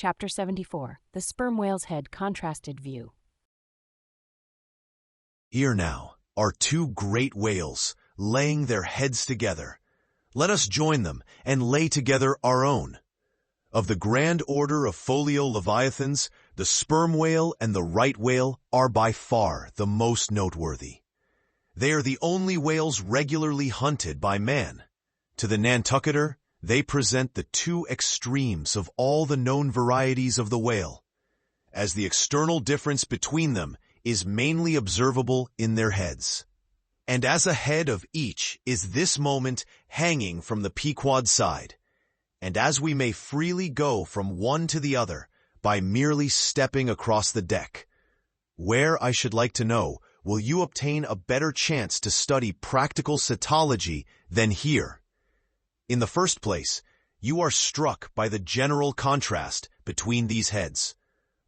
Chapter 74, The Sperm Whale's Head Contrasted View. Here now are two great whales laying their heads together. Let us join them and lay together our own. Of the grand order of folio leviathans, the sperm whale and the right whale are by far the most noteworthy. They are the only whales regularly hunted by man. To the Nantucketer, they present the two extremes of all the known varieties of the whale, as the external difference between them is mainly observable in their heads. And as a head of each is this moment hanging from the Pequod side, and as we may freely go from one to the other by merely stepping across the deck, where, I should like to know, will you obtain a better chance to study practical cetology than here? In the first place, you are struck by the general contrast between these heads.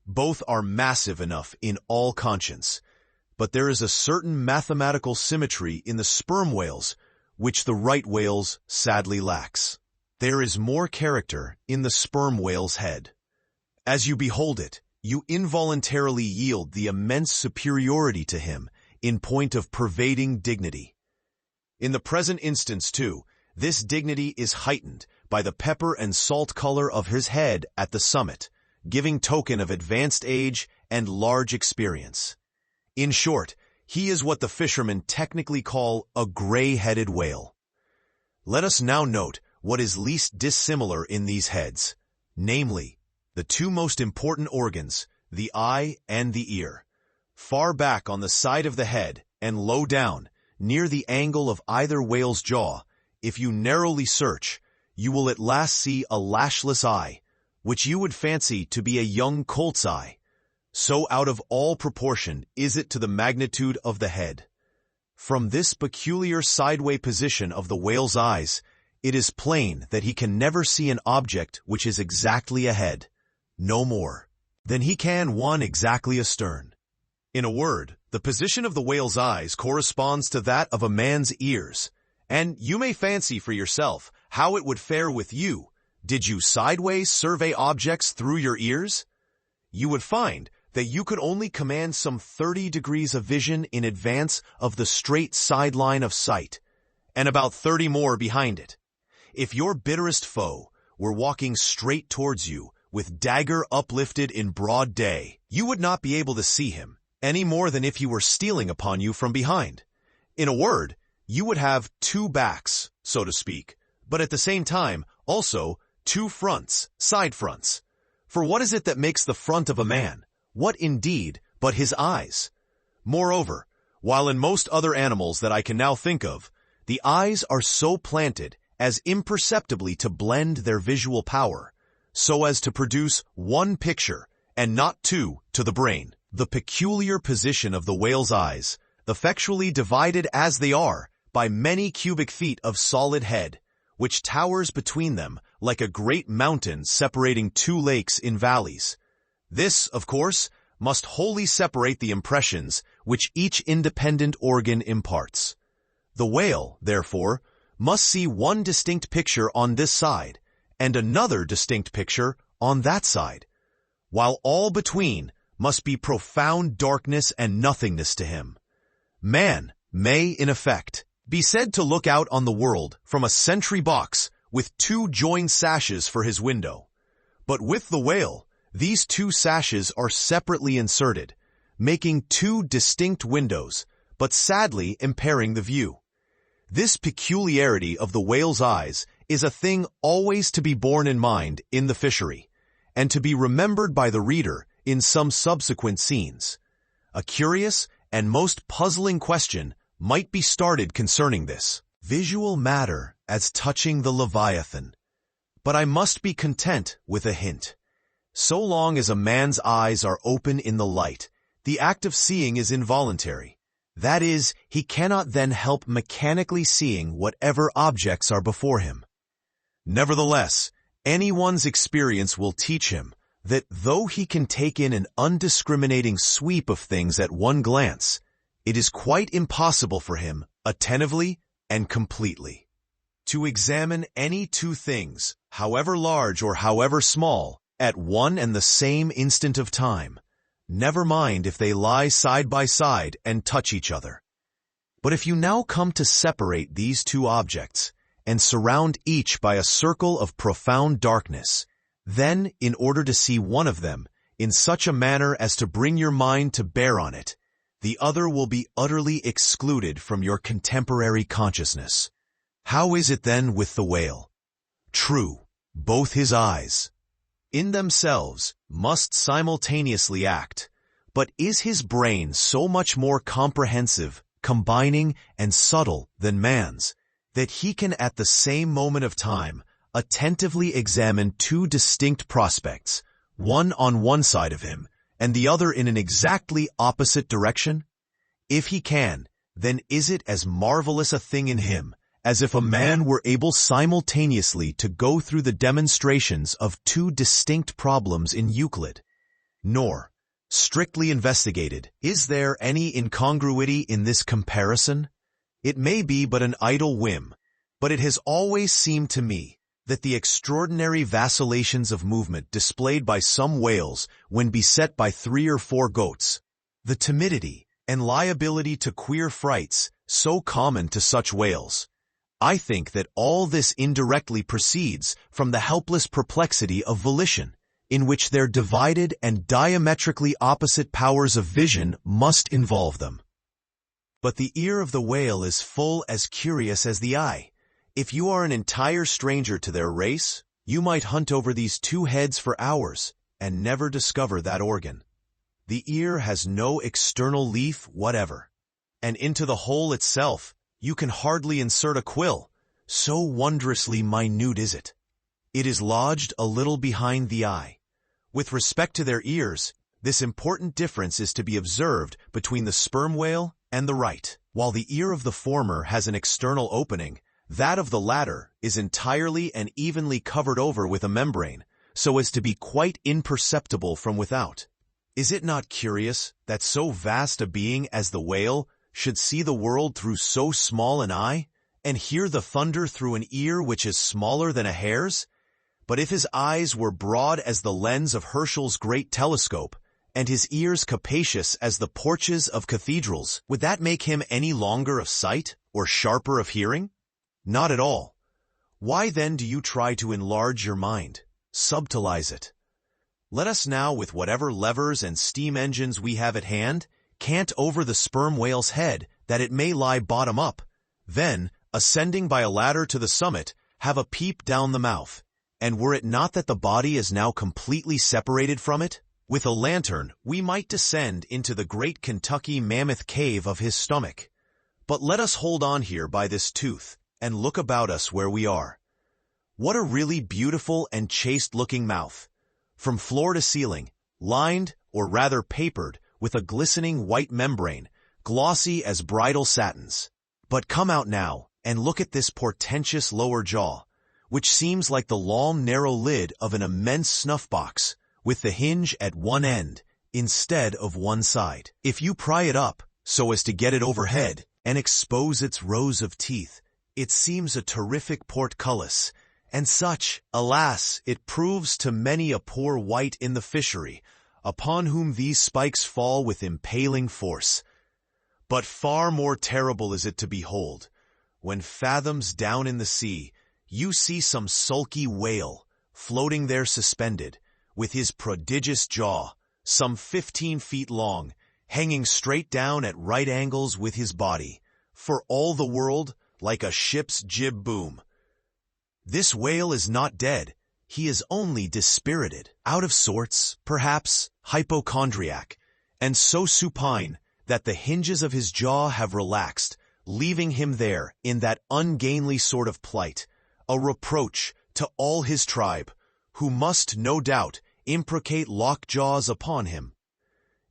Both are massive enough in all conscience, but there is a certain mathematical symmetry in the sperm whales which the right whales sadly lacks. There is more character in the sperm whale's head. As you behold it, you involuntarily yield the immense superiority to him in point of pervading dignity. In the present instance, too, this dignity is heightened by the pepper and salt color of his head at the summit, giving token of advanced age and large experience. In short, he is what the fishermen technically call a gray-headed whale. Let us now note what is least dissimilar in these heads, namely, the two most important organs, the eye and the ear. Far back on the side of the head and low down, near the angle of either whale's jaw, if you narrowly search, you will at last see a lashless eye, which you would fancy to be a young colt's eye. So out of all proportion is it to the magnitude of the head. From this peculiar sideway position of the whale's eyes, it is plain that he can never see an object which is exactly ahead, no more, than he can one exactly astern. In a word, the position of the whale's eyes corresponds to that of a man's ears, and you may fancy for yourself how it would fare with you did you sideways survey objects through your ears. You would find that you could only command some 30 degrees of vision in advance of the straight sideline of sight, and about 30 more behind it. If your bitterest foe were walking straight towards you with dagger uplifted in broad day, you would not be able to see him, any more than if he were stealing upon you from behind. In a word, you would have two backs, so to speak, but at the same time, also, two fronts, side fronts. For what is it that makes the front of a man? What indeed but his eyes? Moreover, while in most other animals that I can now think of, the eyes are so planted as imperceptibly to blend their visual power, so as to produce one picture, and not two, to the brain. The peculiar position of the whale's eyes, effectually divided as they are by many cubic feet of solid head, which towers between them like a great mountain separating two lakes in valleys. This, of course, must wholly separate the impressions which each independent organ imparts. The whale, therefore, must see one distinct picture on this side, and another distinct picture on that side, while all between must be profound darkness and nothingness to him. Man may, in effect, be said to look out on the world from a sentry box with two joined sashes for his window. But with the whale, these two sashes are separately inserted, making two distinct windows, but sadly impairing the view. This peculiarity of the whale's eyes is a thing always to be borne in mind in the fishery, and to be remembered by the reader in some subsequent scenes. A curious and most puzzling question might be started concerning this visual matter as touching the Leviathan. But I must be content with a hint. So long as a man's eyes are open in the light, the act of seeing is involuntary. That is, he cannot then help mechanically seeing whatever objects are before him. Nevertheless, anyone's experience will teach him that though he can take in an undiscriminating sweep of things at one glance, it is quite impossible for him, attentively and completely, to examine any two things, however large or however small, at one and the same instant of time. Never mind if they lie side by side and touch each other. But if you now come to separate these two objects and surround each by a circle of profound darkness, then, in order to see one of them in such a manner as to bring your mind to bear on it, the other will be utterly excluded from your contemporary consciousness. How is it then with the whale? True, both his eyes, in themselves, must simultaneously act, but is his brain so much more comprehensive, combining, and subtle than man's, that he can at the same moment of time attentively examine two distinct prospects, one on one side of him, and the other in an exactly opposite direction? If he can, then is it as marvelous a thing in him as if a man were able simultaneously to go through the demonstrations of two distinct problems in Euclid. Nor, strictly investigated, is there any incongruity in this comparison? It may be but an idle whim, but it has always seemed to me that the extraordinary vacillations of movement displayed by some whales when beset by 3 or 4 goats, the timidity and liability to queer frights so common to such whales, I think that all this indirectly proceeds from the helpless perplexity of volition, in which their divided and diametrically opposite powers of vision must involve them. But the ear of the whale is full as curious as the eye. If you are an entire stranger to their race, you might hunt over these two heads for hours and never discover that organ. The ear has no external leaf whatever, and into the hole itself you can hardly insert a quill, so wondrously minute is it. It is lodged a little behind the eye. With respect to their ears, this important difference is to be observed between the sperm whale and the right. While the ear of the former has an external opening, that of the latter is entirely and evenly covered over with a membrane, so as to be quite imperceptible from without. Is it not curious that so vast a being as the whale should see the world through so small an eye, and hear the thunder through an ear which is smaller than a hare's? But if his eyes were broad as the lens of Herschel's great telescope, and his ears capacious as the porches of cathedrals, would that make him any longer of sight, or sharper of hearing? Not at all. Why then do you try to enlarge your mind, subtilize it? Let us now, with whatever levers and steam engines we have at hand, cant over the sperm whale's head, that it may lie bottom up, then, ascending by a ladder to the summit, have a peep down the mouth. And were it not that the body is now completely separated from it, with a lantern we might descend into the great Kentucky mammoth cave of his stomach. But let us hold on here by this tooth, and look about us where we are. What a really beautiful and chaste-looking mouth, from floor to ceiling, lined, or rather papered, with a glistening white membrane, glossy as bridal satins. But come out now, and look at this portentous lower jaw, which seems like the long narrow lid of an immense snuff-box, with the hinge at one end, instead of one side. If you pry it up, so as to get it overhead, and expose its rows of teeth, it seems a terrific portcullis, and such, alas, it proves to many a poor wight in the fishery, upon whom these spikes fall with impaling force. But far more terrible is it to behold, when fathoms down in the sea, you see some sulky whale, floating there suspended, with his prodigious jaw, some 15 feet long, hanging straight down at right angles with his body, for all the world like a ship's jib boom. This whale is not dead, he is only dispirited, out of sorts, perhaps, hypochondriac, and so supine that the hinges of his jaw have relaxed, leaving him there in that ungainly sort of plight, a reproach to all his tribe, who must, no doubt, imprecate lockjaws upon him.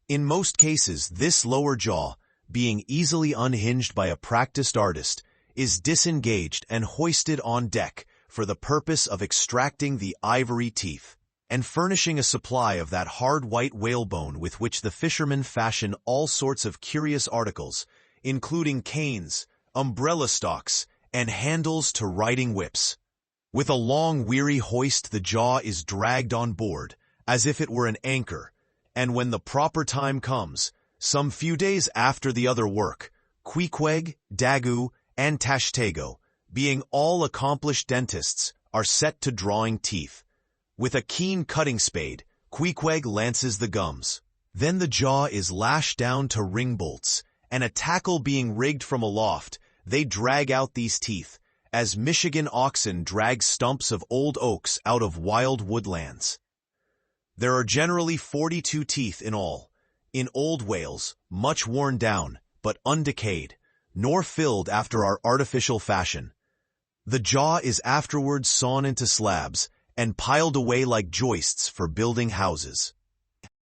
In most cases, this lower jaw, being easily unhinged by a practiced artist, is disengaged and hoisted on deck for the purpose of extracting the ivory teeth, and furnishing a supply of that hard white whalebone with which the fishermen fashion all sorts of curious articles, including canes, umbrella stalks, and handles to riding whips. With a long weary hoist the jaw is dragged on board, as if it were an anchor, and when the proper time comes, some few days after the other work, Queequeg, Dagu, and Tashtego, being all accomplished dentists, are set to drawing teeth. With a keen cutting spade, Queequeg lances the gums. Then the jaw is lashed down to ring bolts, and a tackle being rigged from aloft, they drag out these teeth, as Michigan oxen drag stumps of old oaks out of wild woodlands. There are generally 42 teeth in all. In old whales, much worn down, but undecayed, nor filled after our artificial fashion. The jaw is afterwards sawn into slabs, and piled away like joists for building houses.